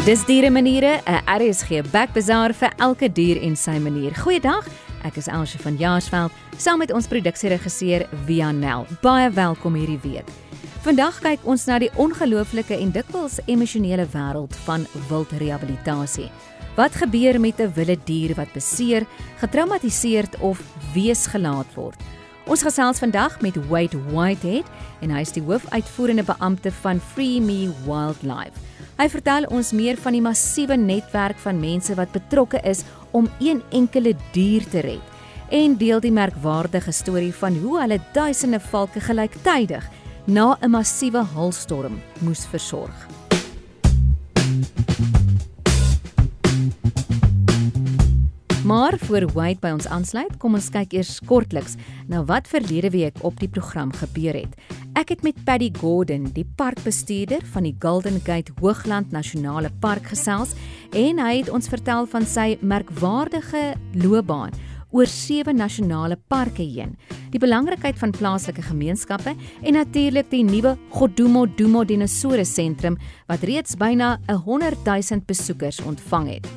Dis Dieremaniere, 'n RSG Bekbasaar vir elke dier en sy manier. Goeiedag, ek is Elsje van Jaarsveld, saam met ons produksieregisseur Vianel. Baie welkom hierdie week. Vandag kyk ons na die ongelooflike en dikwels emosionele wêreld van wildrehabilitasie. Wat gebeur met 'n wilde dier wat beseer, getraumatiseerd of weesgelaat word? Ons gesels vandag met Wade Whitehead en hy is die hoofuitvoerende beampte van FreeMe Wildlife. Hy vertel ons meer van die massiewe netwerk van mense wat betrokke is om een enkele dier te red en deel die merkwaardige storie van hoe hulle duisende valke gelyktydig na 'n massiewe hailstorm moes versorg. Maar voor Wade by ons aansluit, kom ons kyk eers kortliks na wat verlede week op die program gebeur het. Ek het met Paddy Gordon, die parkbestuurder van die Golden Gate Hoogland Nasionale Park gesels en hy het ons vertel van sy merkwaardige loopbaan oor 7 nasionale parke heen, die belangrikheid van plaaslike gemeenskappe en natuurlik die nuwe Godumo Dinosaurus sentrum wat reeds byna 100,000 besoekers ontvang het.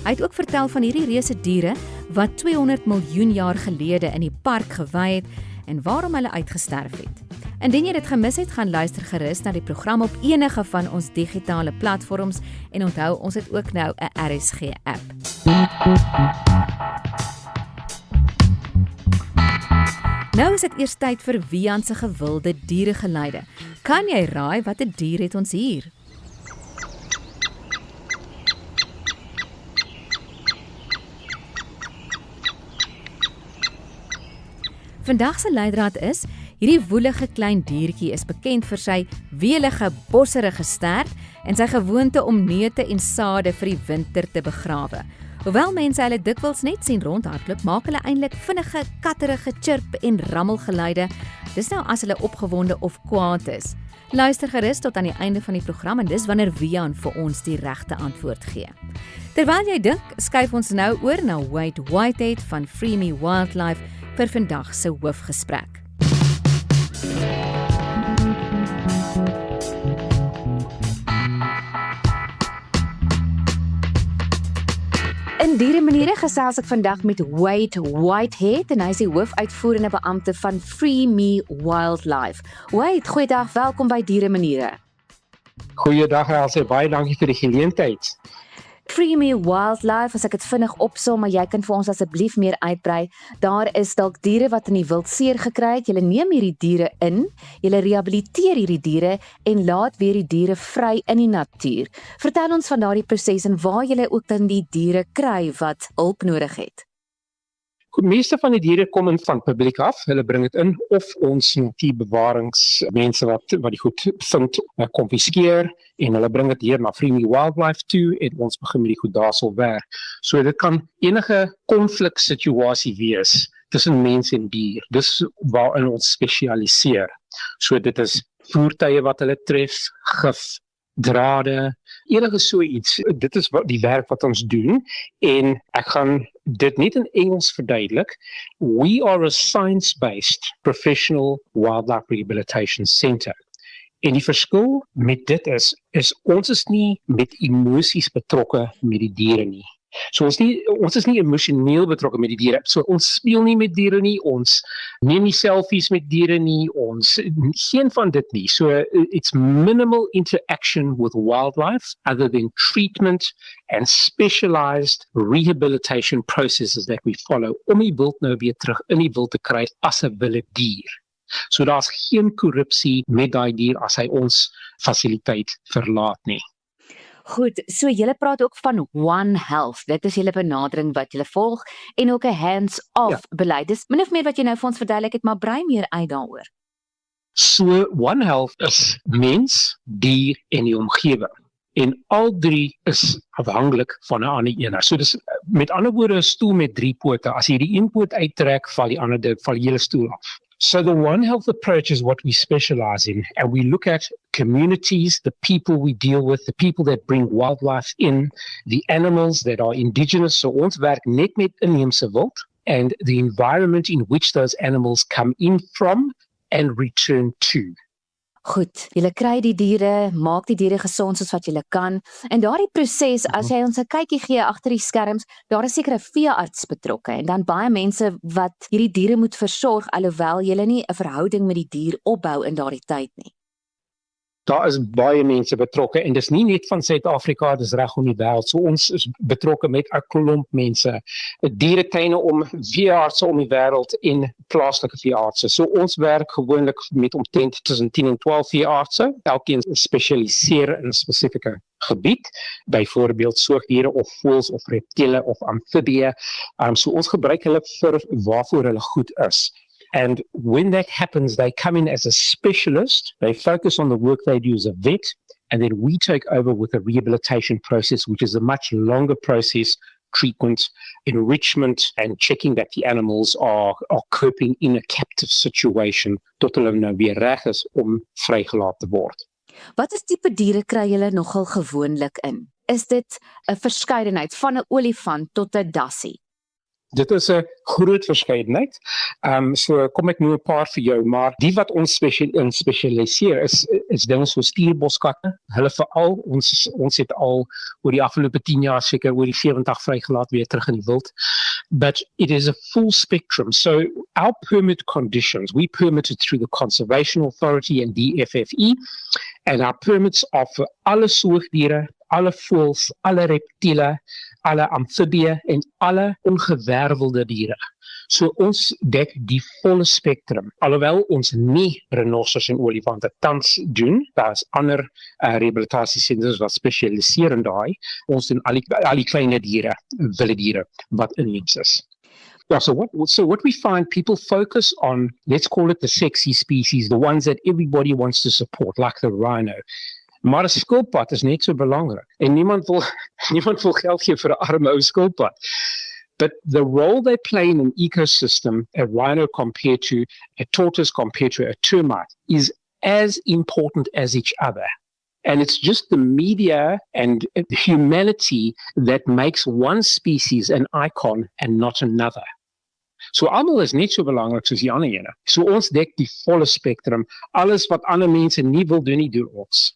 Hy het ook vertel van hierdie reuse diere wat 200 miljoen jaar gelede in die park gewy het en waarom hulle uitgesterf het. Indien jy dit gemis het, gaan luister gerus na die program op enige van ons digitale platforms en onthou, ons het ook nou 'n RSG app. Nou is dit eers tyd vir Wian se gewilde dieregeluide. Kan jy raai watter dier het ons hier? Vandag se leidraad is: hierdie woelige klein diertjie is bekend vir sy welige, bosserige stert en sy gewoonte om neute en sade vir die winter te begrawe. Hoewel mense hulle dikwels net sien rondhardloop, maak hulle eintlik vinnige, katterige chirp en rammelgeluide. Dis nou as hulle opgewonde of kwaad is. Luister gerus tot aan die einde van die program en dis wanneer Wian vir ons die regte antwoord gee. Terwyl jy dink, skuif ons nou oor na Wade Whitehead van FreeMe Wildlife vir vandag se hoofgesprek. In Dieremaniere gesels ek vandag met Wade Whitehead en hy is die hoofuitvoerende beampte van FreeMe Wildlife. Wade, goeiedag, welkom by Dieremaniere. Goeiedag Elsje, baie dankie vir die geleentheid. FreeMe Wildlife, as ek dit vinnig opsom, maar jy kan vir ons asseblief meer uitbrei. Daar is dalk diere wat in die wild seer gekry het. Julle neem hierdie diere in, julle rehabiliteer hierdie diere en laat weer die diere vry in die natuur. Vertel ons van daardie proses en waar julle ook dan die diere kry wat hulp nodig het. Die meeste van die diere kom in van publiek af, hulle bring dit in of ons natuurbewaringsmense wat die goed vind, konfiskeer en hulle bring dit hier na FreeMe Wildlife toe en ons begin met die goed daarsel werk. So dit kan enige konfliksituasie wees tussen mens en dier. Dis waarin ons spesialiseer. So dit is voertuie wat hulle tref, gif, drade, enige so iets. Dit is die werk wat ons doen en ek gaan dit net in Engels verduidelik. We are a science-based professional wildlife rehabilitation center. En die verskil met dit is ons is nie met emosies betrokke met die diere nie. So ons is nie emosioneel betrokke met die diere. So ons speel nie met diere nie, ons neem nie selfies met diere nie, ons geen van dit nie. So it's minimal interaction with wildlife other than treatment and specialized rehabilitation processes that we follow om die wild nou weer terug in die wild te kry as 'n wilde dier. So daar's geen korrupsie met daai dier as hy ons fasiliteit verlaat nie. Goed, so julle praat ook van One Health. Dit is julle benadering wat julle volg en ook 'n hands-off beleid. Dis min of meer wat jy nou vir ons verduidelik het, maar brei meer uit daaroor. So One Health is mens, dier en die omgewing. En al drie is afhanklik van 'n ander een. So dis met ander woorde 'n stoel met 3 pote. As jy die een poot uittrek, val die hele stoel af. So the One Health approach is what we specialize in, and we look at communities, the people we deal with, the people that bring wildlife in, the animals that are indigenous. So ons werk net met inheemse wild, and the environment in which those animals come in from and return to. Goed, julle kry die diere, maak die diere gesond soos wat julle kan. En daardie proses, as jy ons 'n kykie gee agter die skerms, daar is seker 'n veearts betrokke en dan baie mense wat hierdie diere moet versorg alhoewel julle nie 'n verhouding met die dier opbou in daardie tyd nie. Daar is baie mense betrokke en dis nie net van Suid-Afrika, dis reg om die wêreld. So ons is betrokke met 'n klomp mense, dieretuine om veeartse om die wêreld en plaaslike veeartse. So ons werk gewoonlik met omtrent tussen 10 en 12 veeartse. Elkeen spesialiseer in 'n spesifieke gebied, byvoorbeeld soogdiere of voëls of reptiele of amfibieë. So ons gebruik hulle vir waarvoor hulle goed is. And when that happens, they come in as a specialist, they focus on the work they do as a vet, and then we take over with a rehabilitation process, which is a much longer process, treatment, enrichment, and checking that the animals are coping in a captive situation, tot hulle nou weer reg is om vrygelaat te word. Wat is tipe diere kry julle nogal gewoonlik in? Is dit 'n verskeidenheid van 'n olifant tot 'n dassie? Dit is 'n groot verskeidenheid. So kom ek noem 'n paar vir jou, maar die wat ons spesialiseer is dinge so stuurboskatte. Hulle veral ons het al oor die afgelope 10 jaar seker oor die 70 vrygelaat weer terug in die wild. But it is a full spectrum. So our permit conditions, we permitted through the Conservation Authority and DFFE, and our permits are for alle soogdiere, alle voëls, alle reptiele, alle amfibieë en alle ongewervelde diere. So ons dek die volle spektrum. Alhoewel ons nie renosters en olifante tans doen, daar is ander rehabilitasiesenters wat spesialiseer in daai. Ons doen al die kleine diere, wilde diere wat inheems is. Yeah, so what we find, people focus on, let's call it the sexy species, the ones that everybody wants to support, like the rhino. Maar 'n skilpad is net so belangrik. En niemand wil geld gee vir 'n arme ou skilpad. But the role they play in an ecosystem, a rhino compared to a tortoise compared to a termite, is as important as each other. And it's just the media and humanity that makes one species an icon and not another. So almal is net so belangrik soos die ander ene. So ons dek die volle spektrum. Alles wat ander mense nie wil doen nie, doen ons.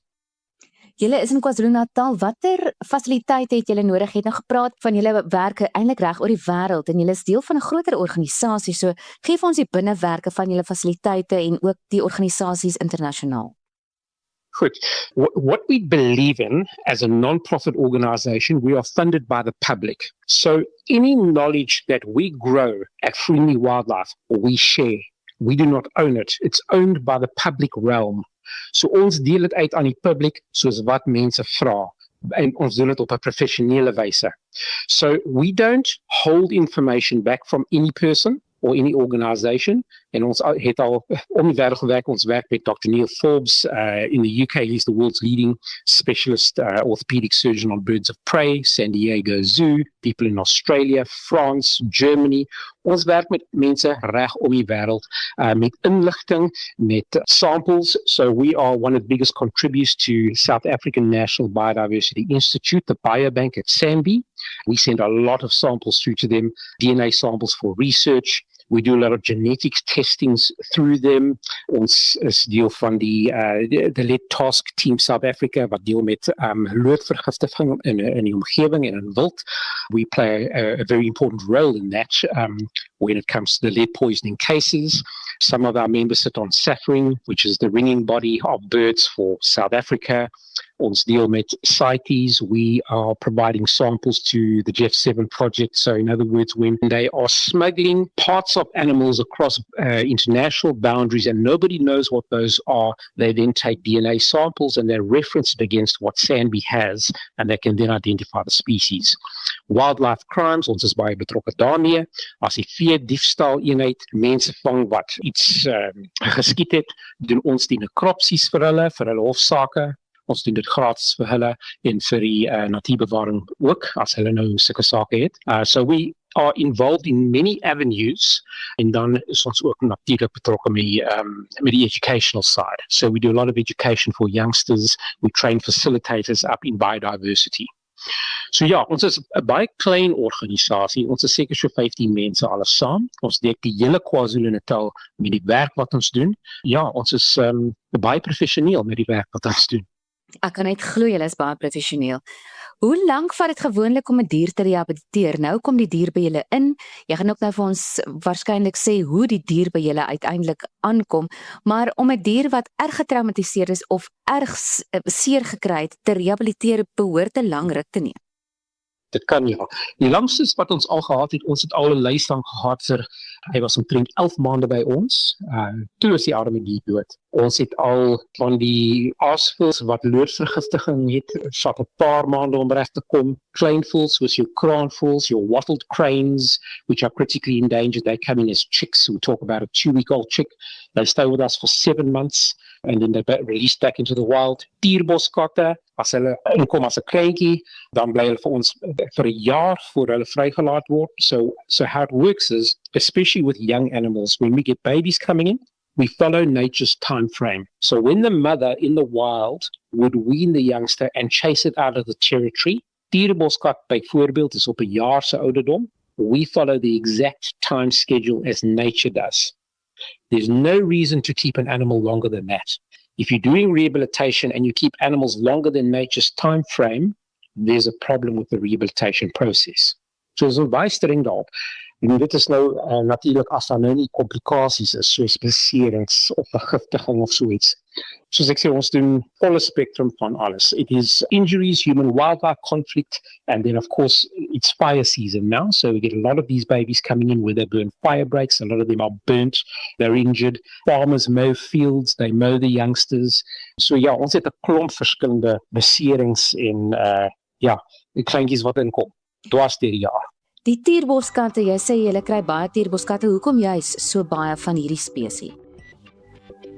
Julle is in KwaZulu-Natal, watter fasiliteite het julle nodig? Jy het nou gepraat van julle werke eintlik reg oor die wêreld en julle is deel van 'n groter organisasie, so gee vir ons die binnewerke van julle fasiliteite en ook die organisasies internasionaal. Good. What we believe in as a non-profit organization, we are funded by the public. So any knowledge that we grow at FreeMe Wildlife, we share. We do not own it. It's owned by the public realm. So ons deel dit uit aan die publiek soos wat mense vra en ons doen dit op 'n professionele wyse. So we don't hold information back from any person or any organization. En ons het al om die wêreld gewerk, ons werk met Dr. Neil Forbes in the UK. He's the world's leading specialist orthopedic surgeon on birds of prey, San Diego Zoo, people in Australia, France, Germany. Ons werk met mense reg om die wêreld met inligting, met samples. So we are one of the biggest contributors to South African National Biodiversity Institute, the Biobank at SANBI. We send a lot of samples through to them, DNA samples for research. We do a lot of genetics testings through them. Ons is deel van die Lead Task Team South Africa wat deel met loodvergiftiging in die omgewing en in wild. We play a very important role in that when it comes to the lead poisoning cases. Some of our members sit on SAFRING, which is the ringing body of birds for South Africa. Ons deel met CITES. We are providing samples to the Jeff 7 project. So in other words, when they are smuggling parts of animals across international boundaries and nobody knows what those are, they then take DNA samples and they're referenced against what SANBI has and they can then identify the species. Wildlife crimes, ons is baie betrokke daarmee. As die vee diefstal eenheid mense vang wat iets geskiet het, doen ons die nekropsies vir hulle hofsaake. Ons doen dit gratis vir hulle en vir die natuurbewaring ook, as hulle nou sulke sake het. So we are involved in many avenues, en dan is ons ook natuurlik betrokke met die educational side. So we do a lot of education for youngsters, we train facilitators up in biodiversity. So ja, ons is 'n baie klein organisasie. Ons is seker so 15 mense alles saam. Ons dek die hele KwaZulu-Natal met die werk wat ons doen. Ja, ons is baie professioneel met die werk wat ons doen. Ek kan net glo julle is baie professioneel. Hoe lank vat dit gewoonlik om 'n dier te rehabiliteer? Nou kom die dier by julle in. Jy gaan ook nou vir ons waarskynlik sê hoe die dier by julle uiteindelik aankom, maar om 'n dier wat erg getraumatiseerd is of erg seer gekry het te rehabiliteer behoort 'n lang ruk te neem. Dit kan ja. Die langste wat ons al gehad het, ons het al 'n lysgang gehad vir, hy was omtrent 11 maande by ons. Toe is die arme dier dood. Ons het al van die aasvoëls wat loodvergiftiging het, vat 'n paar maande om reg te kom. Kleinvoëls soos jou kraanvoëls, your wattled cranes, which are critically endangered, they come in as chicks. We talk about a 2-week-old chick. They stay with us for 7 months and then they're released back into the wild. Dierboskatte, as hulle inkom as 'n kleintjie, dan bly hulle vir ons vir 'n jaar voor hulle vrygelaat word. So how it works is, especially with young animals, when we get babies coming in, we follow nature's time frame. So when the mother in the wild would wean the youngster and chase it out of the territory, diereboskat byvoorbeeld is op 'n jaar se ouderdom, we follow the exact time schedule as nature does. There's no reason to keep an animal longer than that. If you're doing rehabilitation and you keep animals longer than nature's time frame, there's a problem with the rehabilitation process. So ons is baie streng daarop. En dit is nou natuurlik as daar nou nie komplikasies is, soos beserings of vergiftiging of so iets. Soos ek sê, ons doen volle spectrum van alles. It is injuries, human-wildlife conflict, and then of course it's fire season now, so we get a lot of these babies coming in where they burn fire breaks, a lot of them are burnt, they're injured. Farmers mow fields, they mow the youngsters. So ja, ons het 'n klomp verskillende beserings en die kleintjies wat inkom, dwars deur die jaar. Die tierboskatte, jy sê jy kry baie tierboskatte. Hoekom juis so baie van hierdie spesies?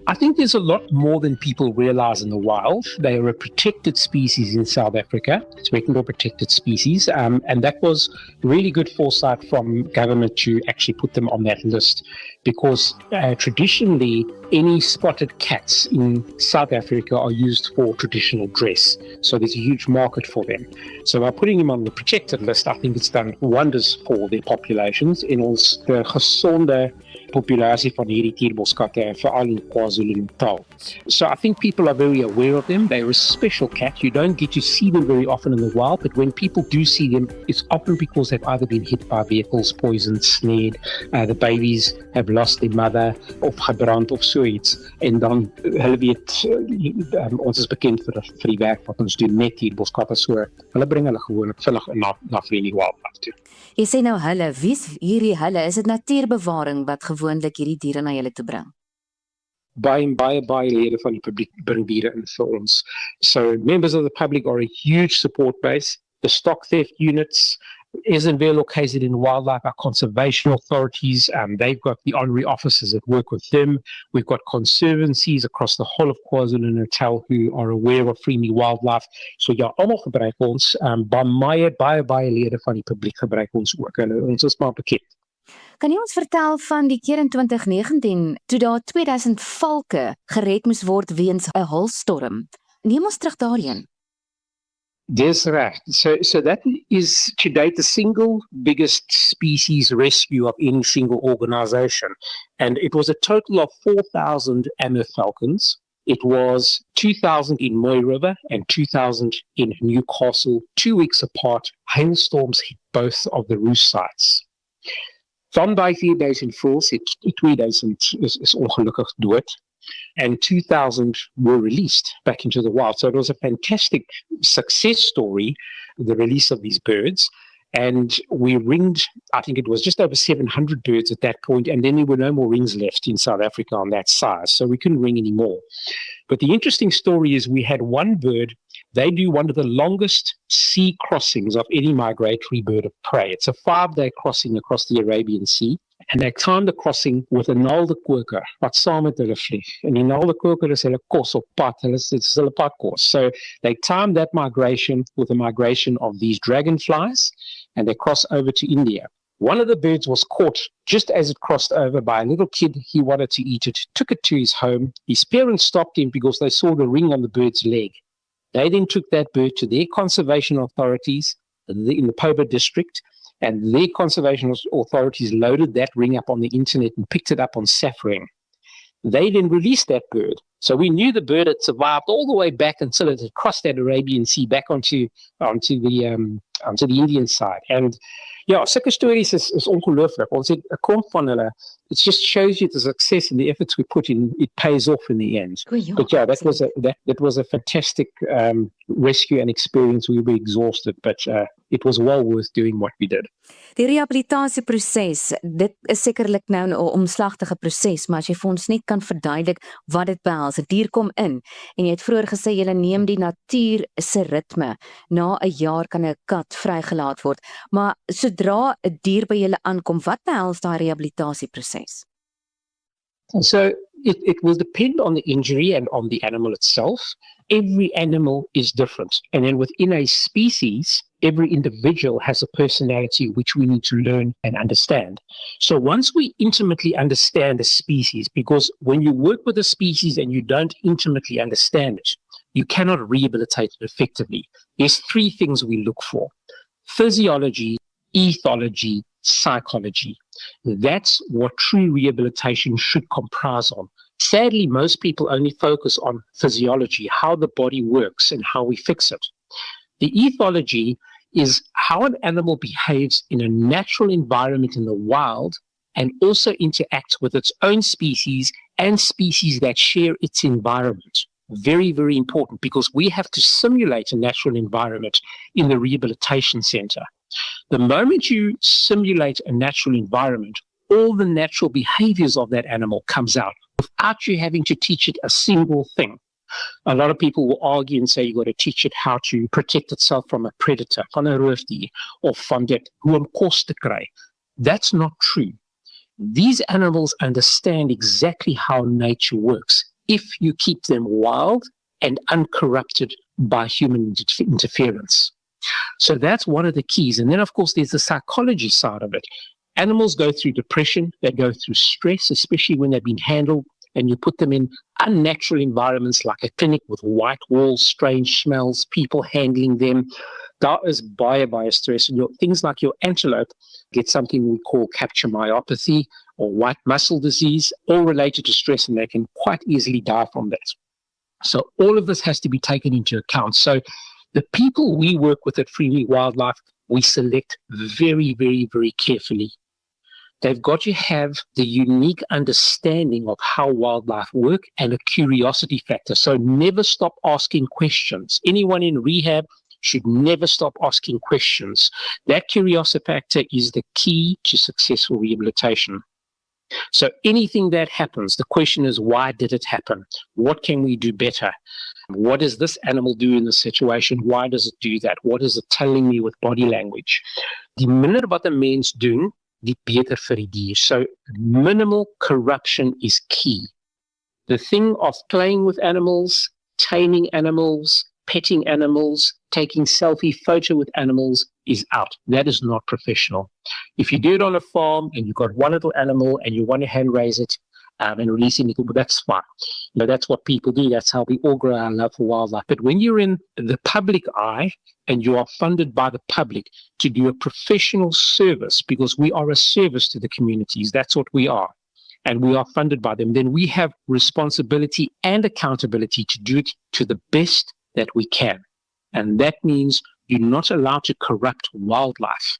I think there's a lot more than people realize in the wild. They are a protected species in South Africa. It's reckoned a protected species. And that was really good foresight from government to actually put them on that list. Because traditionally, any spotted cats in South Africa are used for traditional dress. So there's a huge market for them. So by putting them on the protected list, I think it's done wonders for their populations. En ons gesonde populasie van hierdie tierboskatte, veral in KwaZulu-Natal. So I think people are very aware of them. They're a special cat. You don't get to see them very often in the wild, but when people do see them, it's often because they've either been hit by vehicles, poisoned, snared, the babies have lost their mother, of gebrand of so iets. En dan, hulle weet, ons is bekend vir die werk wat ons doen met tierboskatte, so hulle bring hulle gewoon vinnig na FreeMe Wildlife toe. Jy sê nou hulle, wie is hierdie hulle? Is dit natuurbewaring wat gewoonlik hierdie diere na julle toe bring? Baie lede van die publiek bring diere in vir ons. So members of the public are a huge support base. The stock theft units isn't very located in wildlife, our conservation authorities, they've got the honorary officers that work with them. We've got conservancies across the whole of KwaZulu-Natal who are aware of FreeMe Wildlife. So ja, allemaal gebruik ons, baie lede van die publiek gebruik ons ook. Ons is maar bekend. Kan jy ons vertel van die keer in 2019, toe daar 2000 valke gered moes word weens 'n hulstorm? Neem ons terug daarheen. Dis reg. So that is to date the single biggest species rescue of any single organization. And it was a total of 4,000 Amur falcons. It was 2,000 in Mooi River and 2,000 in Newcastle, 2 weeks apart. Hailstorms hit both of the roost sites. Van die 4,000 voëls het 2,000 is ongelukkig dood. And 2,000 were released back into the wild. So it was a fantastic success story, the release of these birds. And we ringed, I think it was just over 700 birds at that point, and then there were no more rings left in South Africa on that size, so we couldn't ring anymore. But the interesting story is we had one bird, they do one of the longest sea crossings of any migratory bird of prey. It's a 5-day crossing across the Arabian Sea. And they timed the crossing with 'n naalde koker wat saam met hulle vlieg. En die naalde koker is hulle kos op pad, is hulle padkos. So they timed that migration with the migration of these dragonflies, and they cross over to India. One of the birds was caught just as it crossed over by a little kid. He wanted to eat it, took it to his home. His parents stopped him because they saw the ring on the bird's leg. They then took that bird to their conservation authorities in the Poba district, and their conservation authorities loaded that ring up on the internet and picked it up on Safring. They then released that bird. So we knew the bird had survived all the way back until it had crossed that Arabian Sea back onto the Indian side. And ja, sulke stories is ongelooflik. Ons het 'n klomp van hulle. It just shows you the success and the efforts we put in. It pays off in the end. But yeah, that was a fantastic rescue and experience. We were exhausted, but it was well worth doing what we did. Die rehabilitasieproses, dit is sekerlik nou 'n omslagtige proses, maar as jy vir ons net kan verduidelik wat dit behels. 'n Dier kom in en jy het vroeër gesê jy neem die natuur se ritme. Na 'n jaar kan 'n kat vrygelaat word, maar sodra 'n dier by julle aankom, wat behels daai rehabilitasieproses? So it will depend on the injury and on the animal itself. Every animal is different. And then within a species, every individual has a personality which we need to learn and understand. So once we intimately understand a species, because when you work with a species and you don't intimately understand it, you cannot rehabilitate it effectively. There's three things we look for: physiology, ethology, psychology. That's what true rehabilitation should comprise of. Sadly, most people only focus on physiology, how the body works and how we fix it. The ethology is how an animal behaves in a natural environment in the wild and also interacts with its own species and species that share its environment. Very, very important, because we have to simulate a natural environment in the rehabilitation center. The moment you simulate a natural environment, all the natural behaviors of that animal comes out without you having to teach it a single thing. A lot of people will argue and say you've got to teach it how to protect itself from a predator, van 'n roofdier, of van dit, hoe om kos te kry. That's not true. These animals understand exactly how nature works if you keep them wild and uncorrupted by human interference. So that's one of the keys. And then, of course, there's the psychology side of it. Animals go through depression, they go through stress, especially when they've been handled, and you put them in unnatural environments like a clinic with white walls, strange smells, people handling them. That is baie stress. And things like your antelope get something we call capture myopathy or white muscle disease, all related to stress, and they can quite easily die from that. So all of this has to be taken into account. So the people we work with at FreeMe Wildlife, we select very, very, very carefully. They've got to have the unique understanding of how wildlife work and a curiosity factor. So never stop asking questions. Anyone in rehab should never stop asking questions. That curiosity factor is the key to successful rehabilitation. So anything that happens, the question is, why did it happen? What can we do better? What does this animal do in this situation? Why does it do that? What is it telling me with body language? Die minder wat 'n mens doen, die beter vir die dier. So minimal corruption is key. The thing of playing with animals, taming animals, petting animals, taking selfie photo with animals is out. That is not professional. If you do it on a farm and you've got one little animal and you want to hand raise it and release it, that's fine. That's what people do. That's how we all grow our love for wildlife. But when you're in the public eye and you are funded by the public to do a professional service, because we are a service to the communities, that's what we are, and we are funded by them, then we have responsibility and accountability to do it to the best that we can. And that means you're not allowed to corrupt wildlife.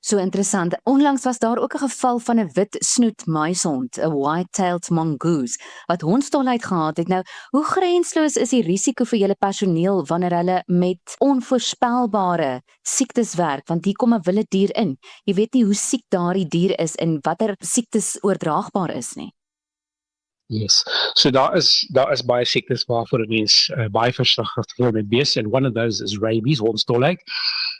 So interessant. Onlangs was daar ook 'n geval van 'n wit snoet muishond, 'n white-tailed mongoose, wat hondsdolheid gehad het. Nou, hoe grensloos is die risiko vir julle personeel wanneer hulle met onvoorspelbare siektes werk? Want hier kom 'n wilde dier in. Jy weet nie hoe siek daardie dier is en watter siektes oordraagbaar is nie. Yes. So daar is baie siektes waarvoor 'n mens baie versigtig moet wees, and one of those is rabies, hondsdolheid.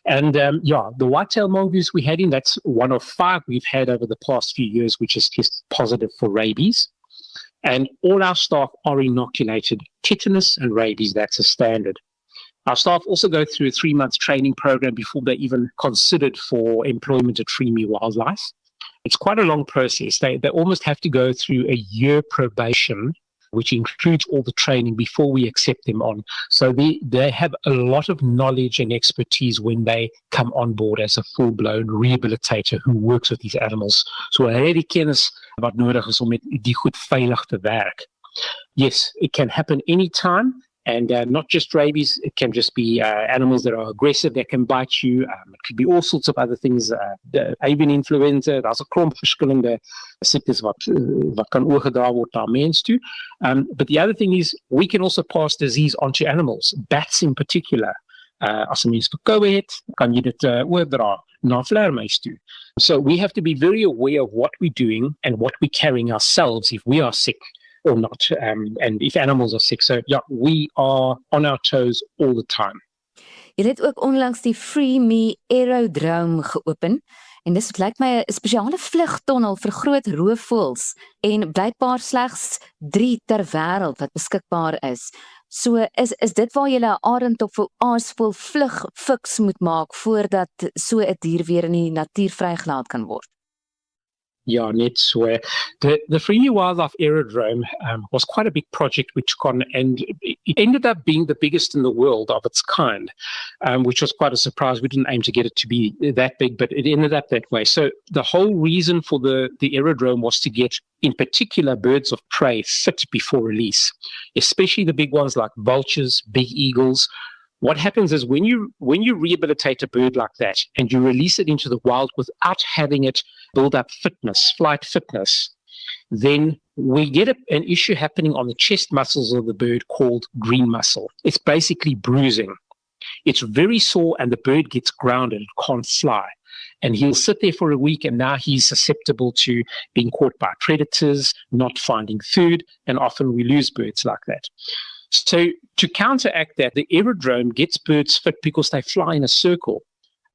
And the white-tailed mongoose we had in, that's one of 5 we've had over the past few years, which is tested positive for rabies. And all our staff are inoculated. Tetanus and rabies, that's a standard. Our staff also go through a 3-month training program before they're even considered for employment at FreeMe Wildlife. It's quite a long process. They almost have to go through a year probation which includes all the training before we accept them on. So they have a lot of knowledge and expertise when they come on board as a full-blown rehabilitator who works with these animals. So hulle het die kennis wat nodig is om met die goed veilig te werk. Yes, it can happen anytime. And not just rabies, it can just be animals that are aggressive, that can bite you. It could be all sorts of other things. The avian influenza, daar's 'n klomp verskillende siektes wat kan oorgedra word na mens toe. But the other thing is, we can also pass disease onto animals, bats in particular. As 'n mens verkoue het, kan jy dit oordra na vleermuis toe. So we have to be very aware of what we're doing and what we're carrying ourselves if we are sick or not, and if animals are sick. So yeah, we are on our toes all the time. Jy het ook onlangs die FreeMe aerodrome geopen, en dis lyk my 'n spesiale vlugtonnel vir groot roofvoëls, en blykbaar slegs 3 ter wêreld wat beskikbaar is. So is dit waar jy 'n arend of 'n aasvoël vlug fiks moet maak voordat so 'n dier weer in die natuur vrygelaat kan word? Yeah, net so. The FreeMe Wildlife Aerodrome was quite a big project and it ended up being the biggest in the world of its kind, which was quite a surprise. We didn't aim to get it to be that big, but it ended up that way. So the whole reason for the aerodrome was to get, in particular, birds of prey fit before release, especially the big ones like vultures, big eagles. What happens is when you rehabilitate a bird like that and you release it into the wild without having it build up fitness, flight fitness, then we get an issue happening on the chest muscles of the bird called green muscle. It's basically bruising. It's very sore and the bird gets grounded, it can't fly. And he'll sit there for a week and now he's susceptible to being caught by predators, not finding food, and often we lose birds like that. So to counteract that, the aerodrome gets birds fit because they fly in a circle.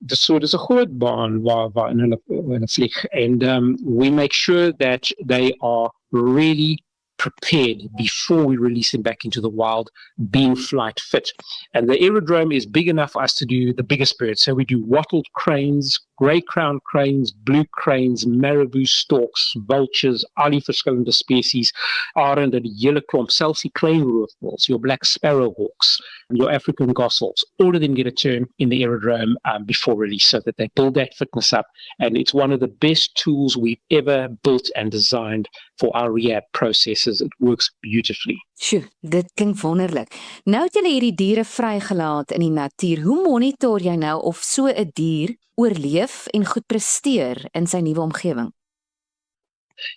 So there's a groot baan waar in hulle vlieg, and we make sure that they are really prepared before we release them back into the wild, being flight fit. And the aerodrome is big enough for us to do the biggest birds. So we do wattled cranes, grey-crowned cranes, blue cranes, marabou storks, vultures, al die verskillende species, arende, die hele klomp, selfs die klein roofvoëls, your black sparrowhawks, and your African goshawks, all of them get a turn in the aerodrome before release so that they build that fitness up. And it's one of the best tools we've ever built and designed for our rehab processes. It works beautifully. Sjoe, dit klink wonderlik. Nou het julle hierdie diere vrygelaat in die natuur. Hoe monitor jy nou of so 'n dier oorleef en goed presteer in sy nuwe omgewing?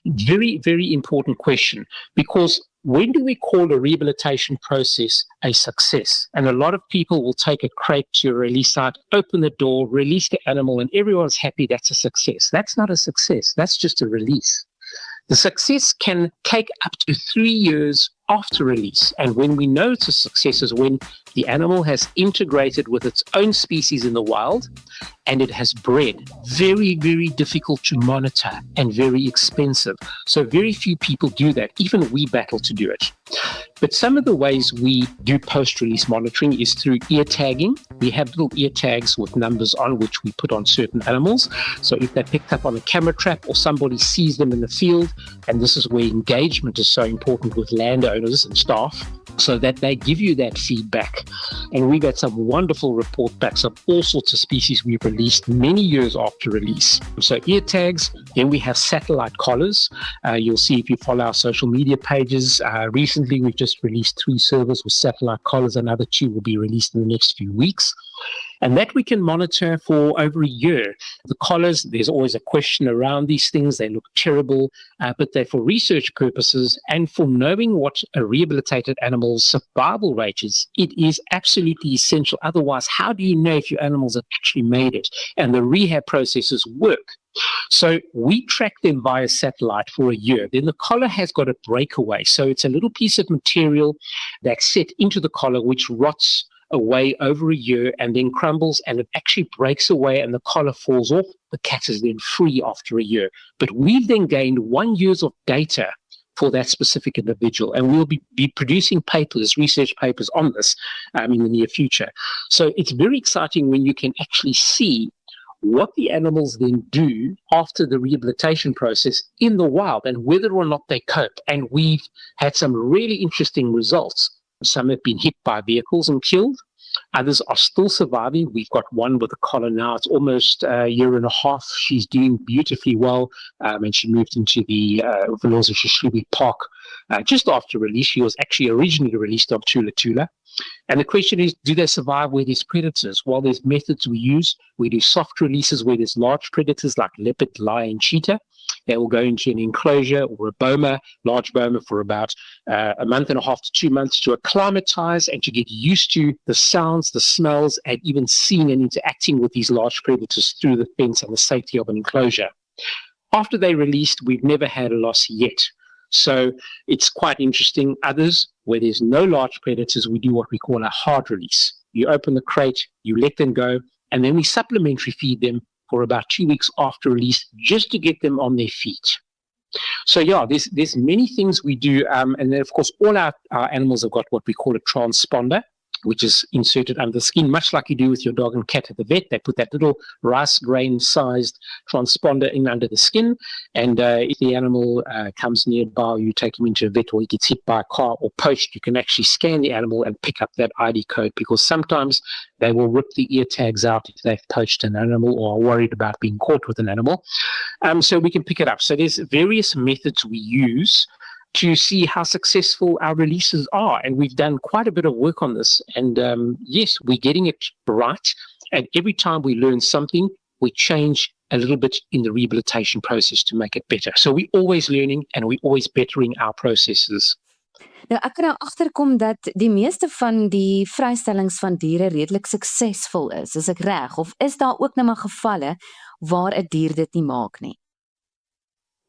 Very, very important question, because when do we call a rehabilitation process a success? And a lot of people will take a crate to a release site, open the door, release the animal, and everyone's happy. That's a success. That's not a success. That's just a release. The success can take up to 3 years after release. And when we know it's a success is when the animal has integrated with its own species in the wild and it has bred. Very, very difficult to monitor and very expensive. So very few people do that. Even we battle to do it. But some of the ways we do post-release monitoring is through ear tagging. We have little ear tags with numbers on which we put on certain animals. So if they're picked up on a camera trap or somebody sees them in the field, and this is where engagement is so important with landowners and staff, so that they give you that feedback. And we've had some wonderful report backs of all sorts of species we've released many years after release. So ear tags, then we have satellite collars. You'll see if you follow our social media pages. Recently, we've just released 3 servers with satellite collars. Another 2 will be released in the next few weeks. And that we can monitor for over a year. The collars, there's always a question around these things. They look terrible, but they're for research purposes and for knowing what a rehabilitated animal's survival rate is. It is absolutely essential. Otherwise, how do you know if your animals have actually made it and the rehab processes work? So we track them via satellite for a year. Then the collar has got a breakaway. So it's a little piece of material that's set into the collar which rots away over a year and then crumbles and it actually breaks away and the collar falls off. The cat is then free after a year. But we've then gained 1 year of data for that specific individual, and we'll be producing papers, research papers on this in the near future. So it's very exciting when you can actually see what the animals then do after the rehabilitation process in the wild and whether or not they cope. And we've had some really interesting results. Some have been hit by vehicles and killed. Others are still surviving. We've got one with a collar now. It's almost a year and a half. She's doing beautifully well. And she moved into the Velosa Shishlibi Park just after release. She was actually originally released on Tula Tula. And the question is, do they survive where there's predators? Well, there's methods we use. We do soft releases where there's large predators like leopard, lion, cheetah. They will go into an enclosure or a boma, large boma, for about a month and a half to 2 months to acclimatize and to get used to the sounds, the smells, and even seeing and interacting with these large predators through the fence and the safety of an enclosure. After they're released, we've never had a loss yet. So it's quite interesting. Others, where there's no large predators, we do what we call a hard release. You open the crate, you let them go, and then we supplementary feed them for about 2 weeks after release just to get them on their feet. So yeah, there's many things we do. And then, of course, all our animals have got what we call a transponder, which is inserted under the skin, much like you do with your dog and cat at the vet. They put that little rice grain-sized transponder in under the skin, and if the animal comes nearby, you take him into a vet or he gets hit by a car or poached, you can actually scan the animal and pick up that ID code, because sometimes they will rip the ear tags out if they've poached an animal or are worried about being caught with an animal. So we can pick it up. So there's various methods we use to see how successful our releases are. And we've done quite a bit of work on this. And yes, we're getting it right. And every time we learn something, we change a little bit in the rehabilitation process to make it better. So we're always learning and we're always bettering our processes. Nou, ek kan nou agterkom dat die meeste van die vrystellings van diere redelik suksesvol is ek reg? Of is daar ook nou maar gevalle waar 'n dier dit nie maak nie?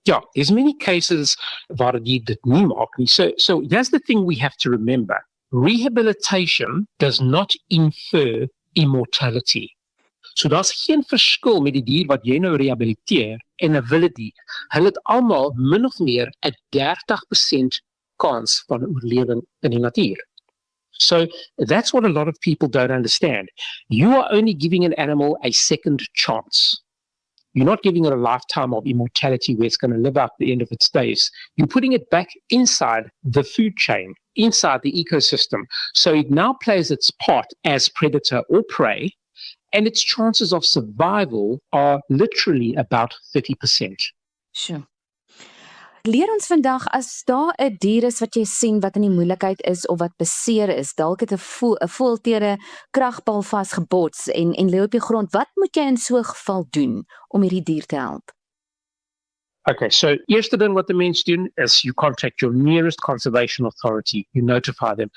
Yeah, there's many cases waar die dit nie maak nie. So that's the thing we have to remember. Rehabilitation does not infer immortality. So daar's geen verskil met die dier wat jy nou rehabiliteer en 'n wilde dier. Hulle het almal min of meer 'n 30% kans van oorlewing in die natuur. So that's what a lot of people don't understand. You are only giving an animal a second chance. You're not giving it a lifetime of immortality where it's going to live out the end of its days. You're putting it back inside the food chain, inside the ecosystem. So it now plays its part as predator or prey, and its chances of survival are literally about 30%. Sure. Leer ons vandag, as daar 'n dier is wat jy sien wat in die moeilikheid is of wat beseerde is, dalk het 'n volteerde kragbal vasgebots en lê op die grond, wat moet jy in so 'n geval doen om hierdie dier te help? Okay, so eerste ding wat 'n mens doen is you contact your nearest conservation authority. You notify them,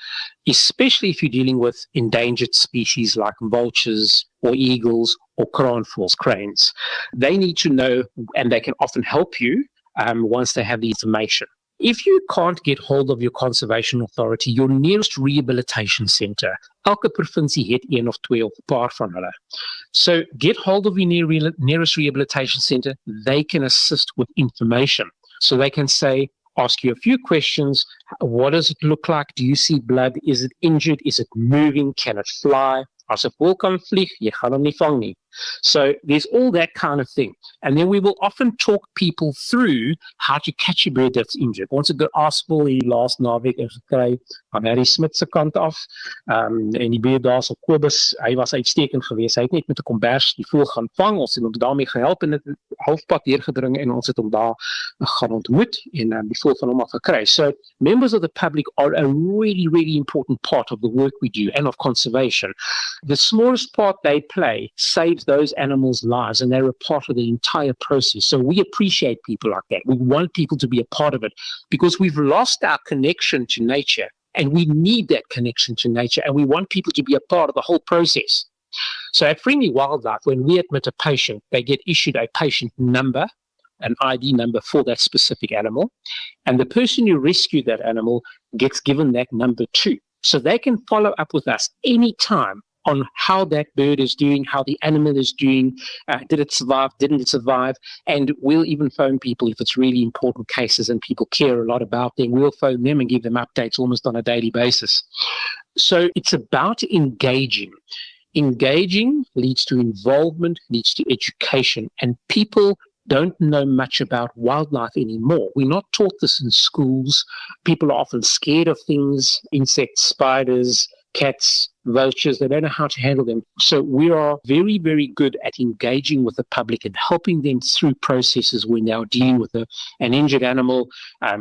especially if you're dealing with endangered species like vultures or eagles or kraanvoëls, cranes. They need to know, and they can often help you once they have the information. If you can't get hold of your conservation authority, your nearest rehabilitation center, elke provinsie het een of twee of 'n paar van hulle. So get hold of your nearest rehabilitation center. They can assist with information. So they can say, ask you a few questions. What does it look like? Do you see blood? Is it injured? Is it moving? Can it fly? As 'n voël kan vlieg, jy gaan hom nie vang nie. So there's all that kind of thing. And then we will often talk people through how to catch a bird that's injured. Ons het 'n aasvoël hier laas naweek gekry van Harry Smit se kant af. En die beer daar so Kobus, hy was uitstekend geweest. Hy het net met 'n kombers die voël gaan vang. Ons het hom daarmee gehelp en dit halfpad deurgedring en ons het hom daar gaan ontmoet en die voël van hom af gekry. So members of the public are a really, really important part of the work we do and of conservation. The smallest part they play saves those animals' lives, and they're a part of the entire process. So we appreciate people like that. We want people to be a part of it because we've lost our connection to nature, and we need that connection to nature, and we want people to be a part of the whole process. So at FreeMe Wildlife, when we admit a patient, they get issued a patient number, an ID number for that specific animal, and the person who rescued that animal gets given that number too. So they can follow up with us anytime on how that bird is doing, how the animal is doing, did it survive, didn't it survive, and we'll even phone people if it's really important cases and people care a lot about them. We'll phone them and give them updates almost on a daily basis. So it's about engaging. engaging leads to involvement, leads to education, and people don't know much about wildlife anymore. We're not taught this in schools. People are often scared of things, insects, spiders, cats, vultures. They don't know how to handle them. So we are very, very good at engaging with the public and helping them through processes when they're dealing with an injured animal,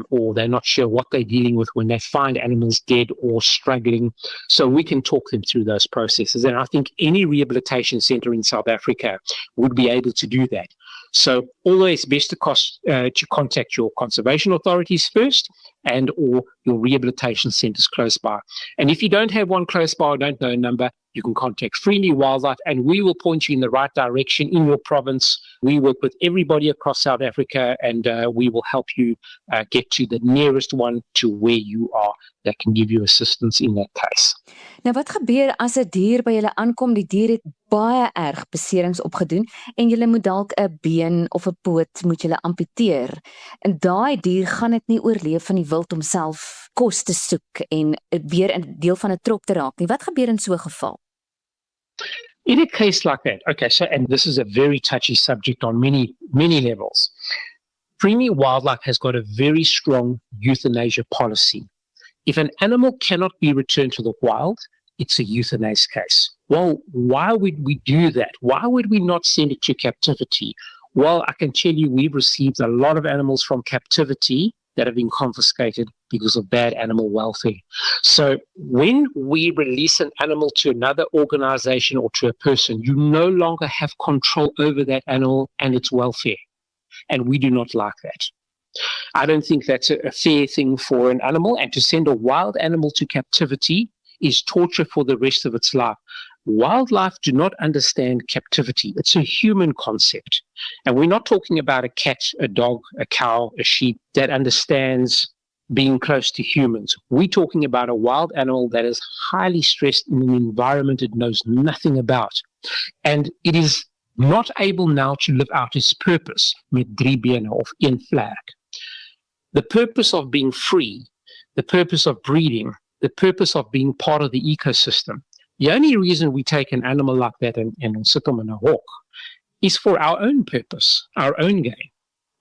or they're not sure what they're dealing with when they find animals dead or struggling. So we can talk them through those processes. And I think any rehabilitation center in South Africa would be able to do that. So always best to contact your conservation authorities first, and or your rehabilitation centres close by. And if you don't have one close by or don't know a number, you can contact FreeMe Wildlife and we will point you in the right direction in your province. We work with everybody across South Africa, and we will help you get to the nearest one to where you are that can give you assistance in that case. Nou wat gebeur as 'n dier by julle aankom? Die dier het baie erg beserings opgedoen en julle moet dalk 'n been of 'n poot moet julle amputeer. En daai dier gaan dit nie oorleef van die wild om self kos te soek en weer 'n deel van 'n trop te raak nie. Wat gebeur in so 'n geval? In a case like that, okay, so, and this is a very touchy subject on many, many levels. FreeMe Wildlife has got a very strong euthanasia policy. If an animal cannot be returned to the wild, it's a euthanasia case. Well, why would we do that? Why would we not send it to captivity? Well, I can tell you we've received a lot of animals from captivity that have been confiscated because of bad animal welfare. So when we release an animal to another organization or to a person, you no longer have control over that animal and its welfare. And we do not like that. I don't think that's a fair thing for an animal, and to send a wild animal to captivity is torture for the rest of its life. Wildlife do not understand captivity. It's a human concept. And we're not talking about a cat, a dog, a cow, a sheep that understands being close to humans. We're talking about a wild animal that is highly stressed in an environment it knows nothing about. And it is not able now to live out its purpose, met 3 bene of 1 vlek. The purpose of being free, the purpose of breeding, the purpose of being part of the ecosystem. The only reason we take an animal like that and sit them in a hawk is for our own purpose, our own gain,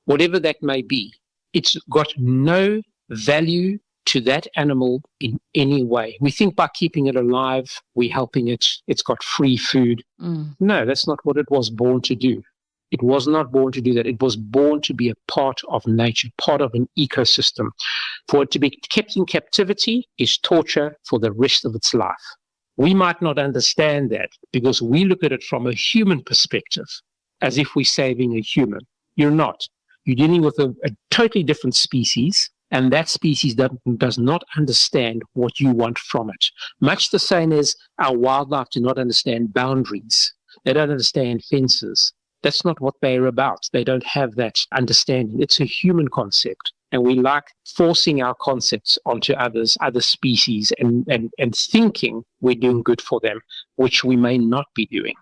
whatever that may be. It's got no value to that animal in any way. We think by keeping it alive, we're helping it, it's got free food. No, that's not what it was born to do. It was not born to do that. It was born to be a part of nature, part of an ecosystem. For it to be kept in captivity is torture for the rest of its life. We might not understand that because we look at it from a human perspective, as if we're saving a human. You're not. You're dealing with a totally different species, and that species does not understand what you want from it. Much the same as our wildlife do not understand boundaries. They don't understand fences. That's not what they're about. They don't have that understanding. It's a human concept. And we like forcing our concepts onto others, other species, and thinking we're doing good for them, which we may not be doing.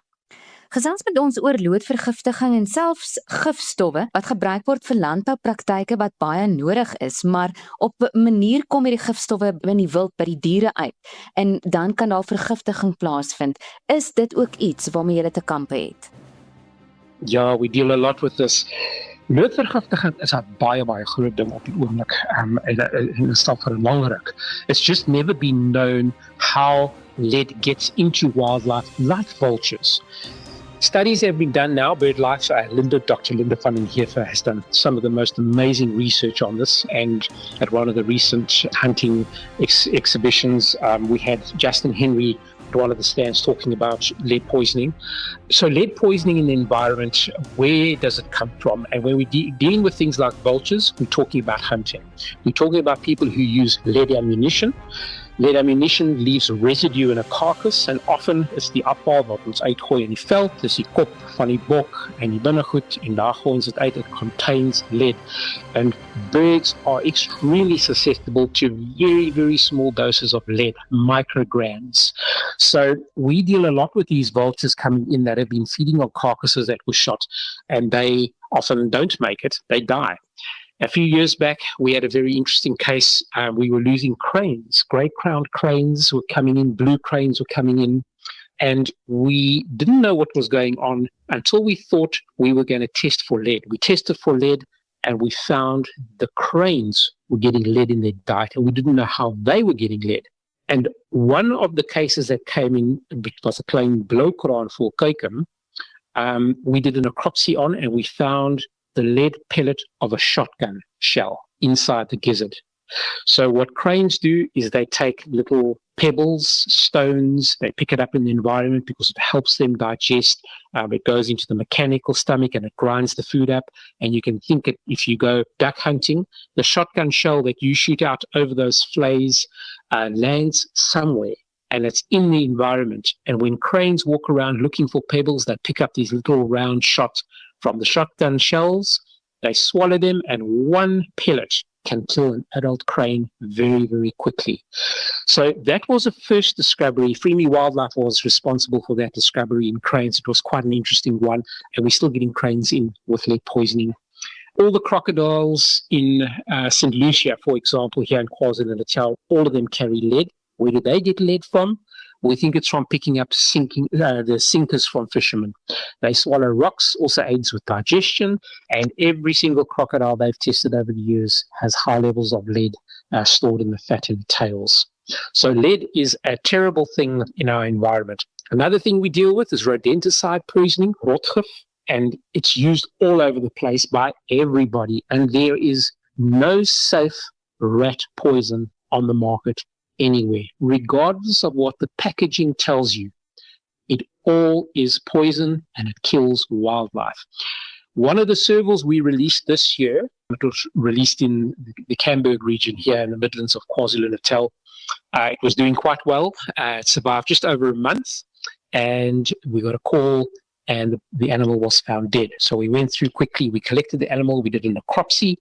Gesels met ons oor loodvergiftiging en selfs gifstowwe wat gebruik word vir landboupraktyke wat baie nodig is, maar op 'n manier kom hierdie gifstowwe in die wild by die diere uit en dan kan daar vergiftiging plaasvind. Is dit ook iets waarmee jy te kampe het? Ja, we deal a lot with this. Loodvergiftiging is 'n baie groot ding op die oomblik en dit staan vir 'n lang ruk. It's just never been known how lead gets into wildlife like vultures. Studies have been done now. BirdLife, Dr. Linda van den Heever has done some of the most amazing research on this, and at one of the recent hunting exhibitions, we had Justin Henry at one of the stands talking about lead poisoning. So lead poisoning in the environment, where does it come from? And when we're dealing with things like vultures, we're talking about hunting. We're talking about people who use lead ammunition. Lead ammunition leaves residue in a carcass, and often it's die afval wat ons uitgooi in die veld, dis die kop van die bok en die binnegoed, en daar gooi ons dit uit. It contains lead, and birds are extremely susceptible to very small doses of lead, micrograms. So we deal a lot with these vultures coming in that have been feeding on carcasses that were shot, and they often don't make it, they die. A few years back, we had a very interesting case. We were losing cranes. Grey-crowned cranes were coming in, blue cranes were coming in. And we didn't know what was going on until we thought we were going to test for lead. We tested for lead and we found the cranes were getting lead in their diet, and we didn't know how they were getting lead. And one of the cases that came in, which was a klein blaukraan voor kuiken, we did an necropsy on, and we found the lead pellet of a shotgun shell inside the gizzard. So what cranes do is they take little pebbles, stones, they pick it up in the environment because it helps them digest. It goes into the mechanical stomach and it grinds the food up. And you can think it, if you go duck hunting, the shotgun shell that you shoot out over those flays lands somewhere, and it's in the environment. And when cranes walk around looking for pebbles, they pick up these little round shots from the shotgun shells, they swallow them, and one pellet can kill an adult crane very, very quickly. So that was the first discovery. FreeMe Wildlife was responsible for that discovery in cranes. It was quite an interesting one, and we're still getting cranes in with lead poisoning. All the crocodiles in St. Lucia, for example, here in KwaZulu-Natal, all of them carry lead. Where do they get lead from? We think it's from picking up the sinkers from fishermen. They swallow rocks, also aids with digestion, and every single crocodile they've tested over the years has high levels of lead stored in the fat in the tails. So lead is a terrible thing in our environment. Another thing we deal with is rodenticide poisoning, rotgif, and it's used all over the place by everybody, and there is no safe rat poison on the market anywhere, regardless of what the packaging tells you. It all is poison and it kills wildlife. One of the servals we released this year, it was released in the Camberg region here in the Midlands of KwaZulu-Natal. It was doing quite well. It survived just over a month, and we got a call and the animal was found dead. So we went through quickly, we collected the animal, we did a necropsy,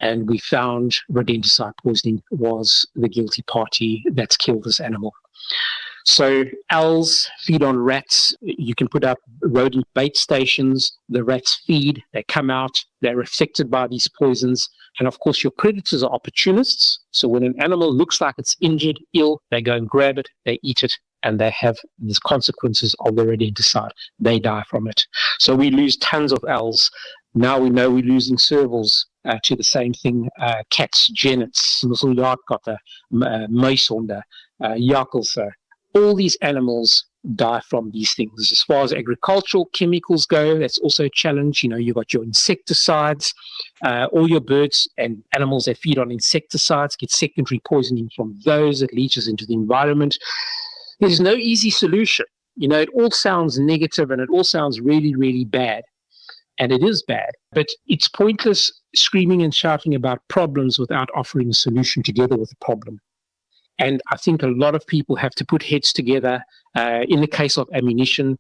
and we found rodenticide poisoning was the guilty party that's killed this animal. So owls feed on rats. You can put up rodent bait stations. The rats feed, they come out, they're affected by these poisons. And of course, your predators are opportunists. So when an animal looks like it's injured, ill, they go and grab it, they eat it, and they have these consequences of the rodenticide. They die from it. So we lose tons of owls. Now we know we're losing servals to the same thing, cats, genets, museljaardkatte, muishonde, jakkals. All these animals die from these things. As far as agricultural chemicals go, that's also a challenge. You know, you've got your insecticides. All your birds and animals that feed on insecticides get secondary poisoning from those. It leaches into the environment. There's no easy solution. You know, it all sounds negative and it all sounds really, really bad. And it is bad. But it's pointless screaming and shouting about problems without offering a solution together with the problem. And I think a lot of people have to put heads together. In the case of ammunition,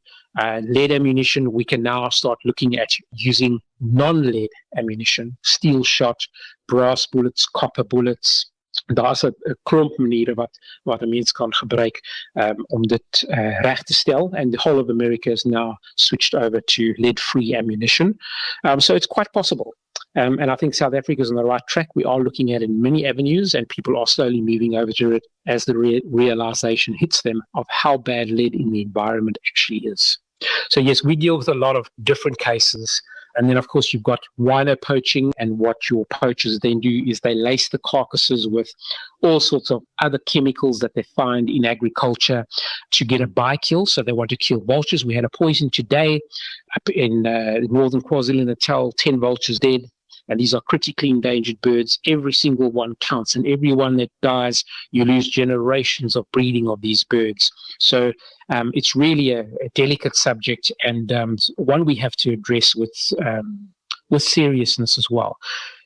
lead ammunition, we can now start looking at using non-lead ammunition, steel shot, brass bullets, copper bullets. Daar's 'n klomp maniere wat 'n mens kan gebruik om dit reg te stel, and the whole of America is now switched over to lead-free ammunition. So it's quite possible. And I think South Africa is on the right track. We are looking at it in many avenues, and people are slowly moving over to it as the realization hits them of how bad lead in the environment actually is. So yes, we deal with a lot of different cases. And then, of course, you've got rhino poaching, and what your poachers then do is they lace the carcasses with all sorts of other chemicals that they find in agriculture to get a by-kill. So they want to kill vultures. We had a poison today up in northern KwaZulu-Natal, 10 vultures dead. And these are critically endangered birds. Every single one counts, and every one that dies, you lose generations of breeding of these birds. So it's really a delicate subject, and one we have to address with seriousness as well.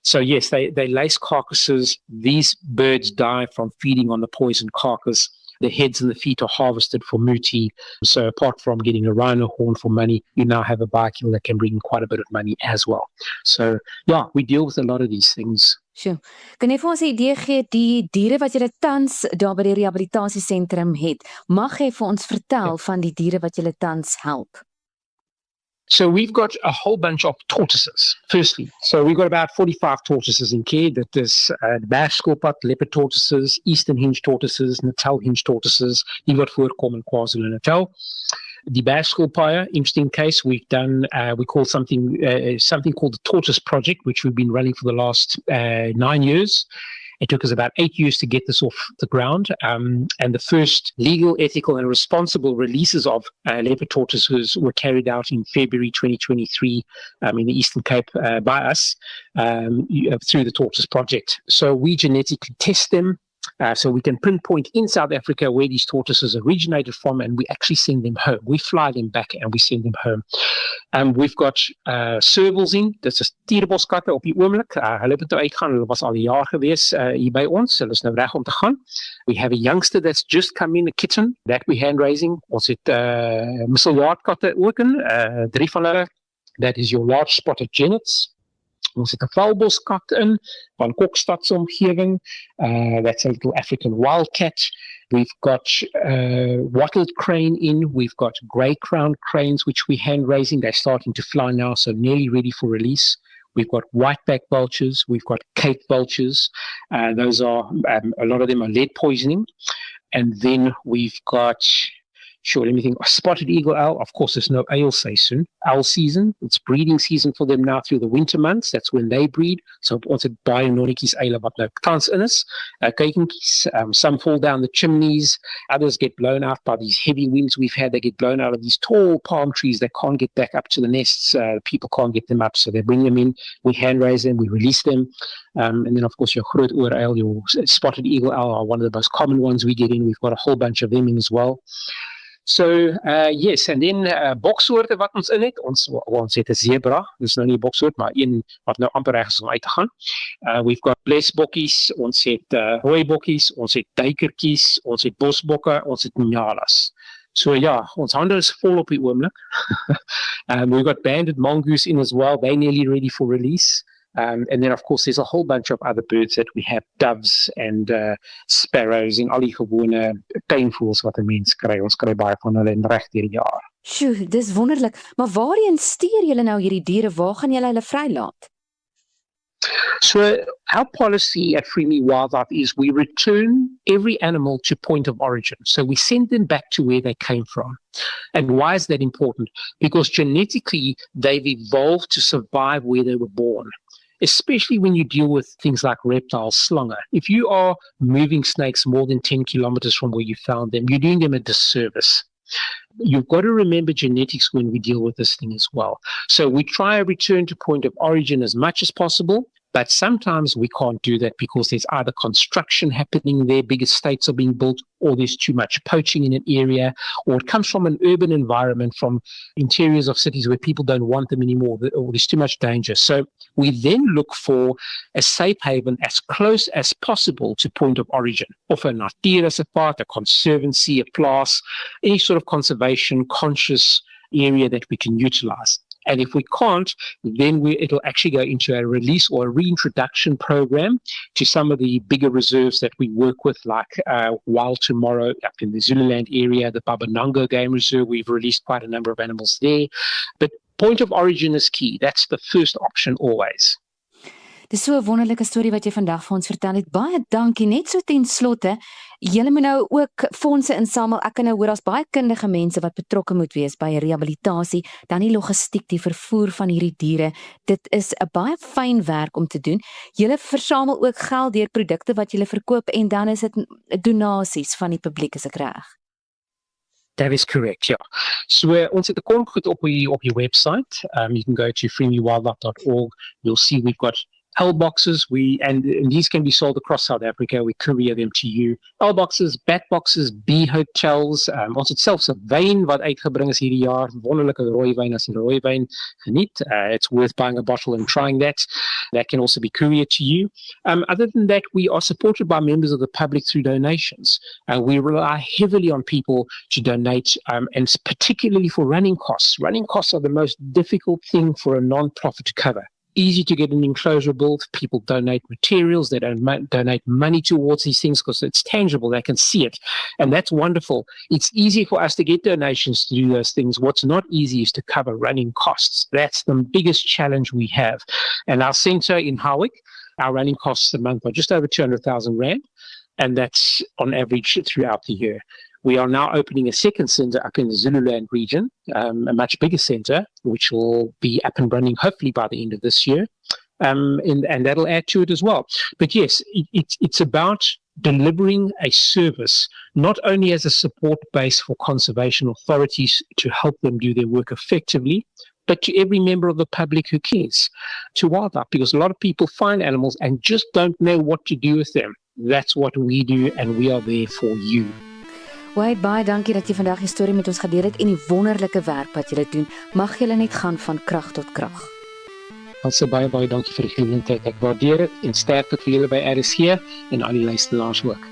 So yes, they lace carcasses. These birds die from feeding on the poisoned carcass. The heads and the feet are harvested for muti. So apart from getting a rhino horn for money, you now have a by-kill that can bring quite a bit of money as well. So yeah, we deal with a lot of these things. Sure. Kan jy vir ons 'n idee gee, die diere wat julle tans daar by die rehabilitasiesentrum het, mag jy vir ons vertel van die diere wat julle tans help? So we've got a whole bunch of tortoises, firstly. So we've got about 45 tortoises in care. That is bergskilpad, leopard tortoises, eastern hinge tortoises, Natal hinge tortoises, die wat voorkom in KwaZulu-Natal. Die bergskilpaaie, interesting case, we've done, we call something called the Tortoise Project, which we've been running for the last 9 years. It took us about 8 years to get this off the ground. And the first legal, ethical, and responsible releases of leopard tortoises were carried out in February 2023 in the Eastern Cape by us through the Tortoise Project. So we genetically test them. So we can pinpoint in South Africa where these tortoises originated from, and we actually send them home. We fly them back and we send them home. We've got servals in. Dit is diereboskatte op die oomblik. Hulle het nou uitgaan. Hulle was al 'n jaar gewees hier by ons. Hulle is nou reg om te gaan. We have a youngster that's just come in, a kitten, that we hand raising. Ons het misseljaardkatte ook in. 3 van hulle. That is your large spotted genets. Ons het 'n valboskat in van Kokstad se omgewing. That's a little African wildcat. We've got wattled crane in. We've got grey-crowned cranes, which we're hand-raising. They're starting to fly now, so nearly ready for release. We've got whiteback vultures. We've got cape vultures. Those are, a lot of them are lead poisoning. And then we've got... Sure, let me think. Spotted eagle owl, of course, there's no owl season. It's breeding season for them now through the winter months. That's when they breed. So ons het baie nonnetjies eile wat nou tans in is. Kuikentjies, some fall down the chimneys. Others get blown out by these heavy winds we've had. They get blown out of these tall palm trees. They can't get back up to the nests. People can't get them up. So they bring them in. We hand raise them. We release them. And then, of course, your groot oor-uil, your spotted eagle owl are one of the most common ones we get in. We've got a whole bunch of them in as well. So, yes, and then boksoorte wat ons in het, ons het 'n zebra, dis nou nie 'n boksoort, maar een wat nou amper reg is om uit te gaan. We've got blesbokkies, ons het rooi bokkies, ons het duikertjies, ons het bosbokke, ons het nyalas. So ja, ons hande is vol op die oomblik. We've got banded mongoose in as well, they're nearly ready for release. And then, of course, there's a whole bunch of other birds that we have, doves and sparrows en al die gewone tuinvoëls wat 'n mens kry. Ons kry baie van hulle in reg deur die jaar. Sjoe, dis wonderlik. Maar waarheen stuur julle nou hierdie diere? Waar gaan julle hulle vrylaat? So our policy at FreeMe Wildlife is we return every animal to point of origin. So we send them back to where they came from. And why is that important? Because genetically, they've evolved to survive where they were born. Especially when you deal with things like reptiles, slange. If you are moving snakes more than 10 kilometers from where you found them, you're doing them a disservice. You've got to remember genetics when we deal with this thing as well. So we try to return to point of origin as much as possible, but sometimes we can't do that because there's either construction happening there, big estates are being built, or there's too much poaching in an area, or it comes from an urban environment, from interiors of cities where people don't want them anymore, or there's too much danger. So we then look for a safe haven as close as possible to point of origin, of a natuurreservaat, a conservancy, a plaas, any sort of conservation conscious area that we can utilize. And if we can't, then it'll actually go into a release or a reintroduction program to some of the bigger reserves that we work with, like Wild Tomorrow up in the Zululand area, the Babanango Game Reserve. We've released quite a number of animals there. But point of origin is key. That's the first option always. Dis so 'n wonderlike storie wat jy vandag vir ons vertel het. Baie dankie. Net so ten slotte, julle moet nou ook fondse insamel. Ek kan nou hoor daar's baie kundige mense wat betrokke moet wees by rehabilitasie, dan die logistiek, die vervoer van hierdie diere. Dit is 'n baie fyn werk om te doen. Julle versamel ook geld deur produkte wat julle verkoop en dan is dit donasies van die publiek, is ek reg? That is correct, yeah. So ons het 'n klomp goed op die website. You can go to freemewildlife.org. You'll see we've got L boxes, and these can be sold across South Africa. We courier them to you. L boxes, bat boxes, bee hotels. Ons het selfs 'n wyn wat uitgebring is hierdie jaar. Wonderlike rooi wyn, as jy rooi wyn geniet. It's worth buying a bottle and trying that. That can also be couriered to you. Other than that, we are supported by members of the public through donations. We rely heavily on people to donate, and particularly for running costs. Running costs are the most difficult thing for a non-profit to cover. easy to get an enclosure built. People donate materials, they donate money towards these things because it's tangible, they can see it. And that's wonderful. It's easy for us to get donations to do those things. What's not easy is to cover running costs. That's the biggest challenge we have. And our centre in Howick, our running costs a month are just over 200,000 Rand, and that's on average throughout the year. We are now opening a second centre up in the Zululand region, a much bigger centre, which will be up and running hopefully by the end of this year. And that'll add to it as well. But yes, it's about delivering a service, not only as a support base for conservation authorities to help them do their work effectively, but to every member of the public who cares, to wildlife, because a lot of people find animals and just don't know what to do with them. That's what we do, and we are there for you. Wade, baie dankie dat jy vandag die storie met ons gedeel het en die wonderlike werk wat julle doen. Mag julle net gaan van krag tot krag. Also baie dankie vir die geleentheid. Ek waardeer dit en sterkte vir julle by RSG en al die luisteraars ook.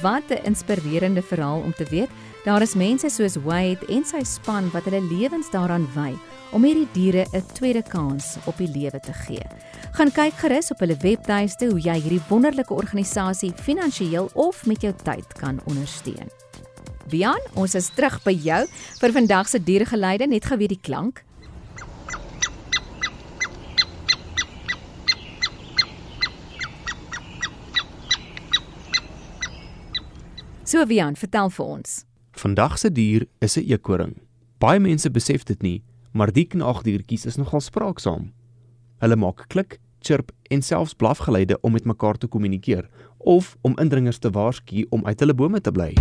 Wat 'n inspirerende verhaal om te weet. Daar is mense soos Wade en sy span wat hulle lewens daaraan wy om hierdie diere 'n tweede kans op die lewe te gee. Gaan kyk gerus op hulle webtuiste hoe jy hierdie wonderlike organisasie finansiëel of met jou tyd kan ondersteun. Bian, ons is terug by jou vir vandag se dieregeleide, net gou weer die klank. So Bian, vertel vir ons. Vandag se dier is 'n eekhoring. Baie mense besef dit nie, maar die knaagdiertjies is nogal spraaksaam. Hulle maak klik, chirp en selfs blafgeluide om met mekaar te kommunikeer of om indringers te waarsku om uit hulle bome te bly.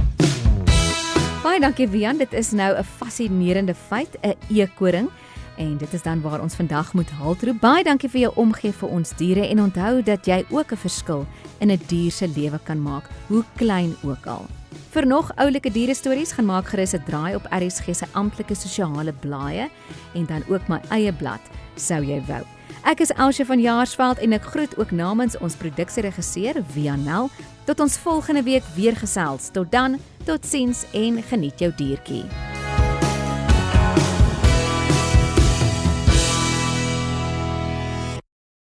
Baie dankie Wian, dit is nou 'n fascinerende feit, 'n eekhoring. En dit is dan waar ons vandag moet haltroep. Baie dankie vir jou omgee vir ons diere en onthou dat jy ook 'n verskil in 'n dier se lewe kan maak, hoe klein ook al. Vir nog oulike dierestories gaan maak gerus 'n draai op RSG se amptelike sosiale blaaie en dan ook my eie blad, sou jy wou. Ek is Elsje van Jaarsveld en ek groet ook namens ons produksieregisseur Wianel. Tot ons volgende week weer gesels. Tot dan, totsiens en geniet jou diertjie.